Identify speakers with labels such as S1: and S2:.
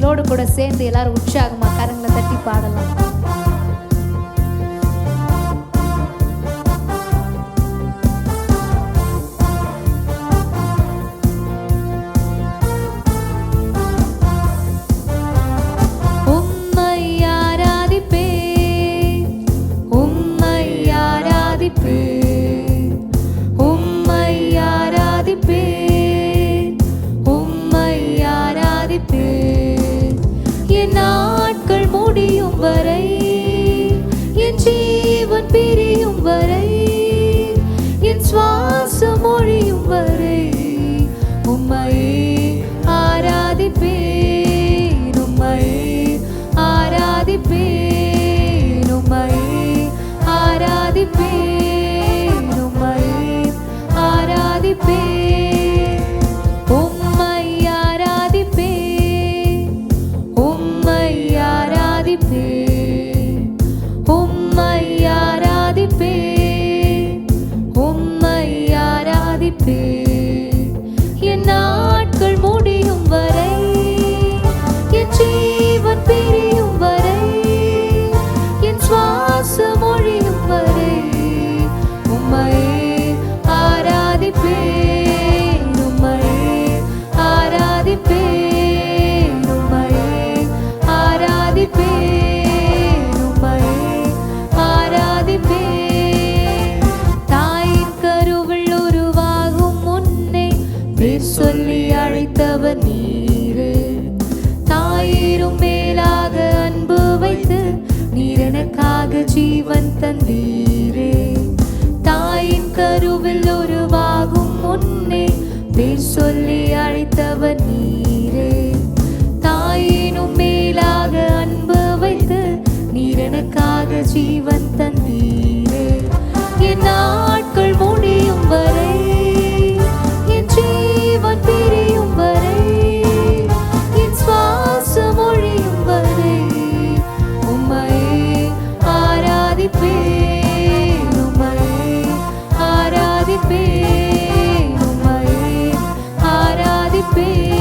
S1: எங்களோடு கூட சேர்ந்து எல்லாரும் உற்சாகமா கரங்களை தட்டி பாடலாம். பிரியும் வரை என் சுவாசம் ஒழியும் வரை உம்மையே ஆராதிப்பேன், உம்மையே ஆராதிப்பேன், உம்மையே ஆராதிப்பேன், உம்மையே ஆராதிப்பேன், உம்மை ஆராதிப்பேன், உம்மை ஆராதிப்பேன், உம்மை ஆராதிப்பேன். என் நாட்கள் முடியும் வரை என் ஜீவன் பிரியும் வரை என் சுவாசம் ஒழியும் வரை உம்மையே ஆராதிப்பேன், உம்மையே ஆராதிப்பேன், உம்மையே ஆராதிப்பேன், உம்மையே ஆராதிப்பேன். தாயின் கருவில் உருவாகும் முன்னே பேர் சொல்லி அழைத்தவர் நீரே. தாயிரும் மேலாக அன்பு வைத்து நீர் எனக்காக ஜீவன் தந்தீரே. தாயின் கருவில் உருவாகும் முன்னே பேர் சொல்லி அழைத்தவர் நீரே. தாயினும் மேலாக அன்பு வைத்து நீர் எனக்காக ஜீவன் தந்தீரே. என் நாட்கள் முடியும் வரை என் ஜீவன் பிரியும் வரை என் சுவாசம் ஒழியும் வரை உம்மையே ஆராதிப்பேன், உம்மையே ஆராதிப்பேன், உம்மையே ஆராதிப்பேன்.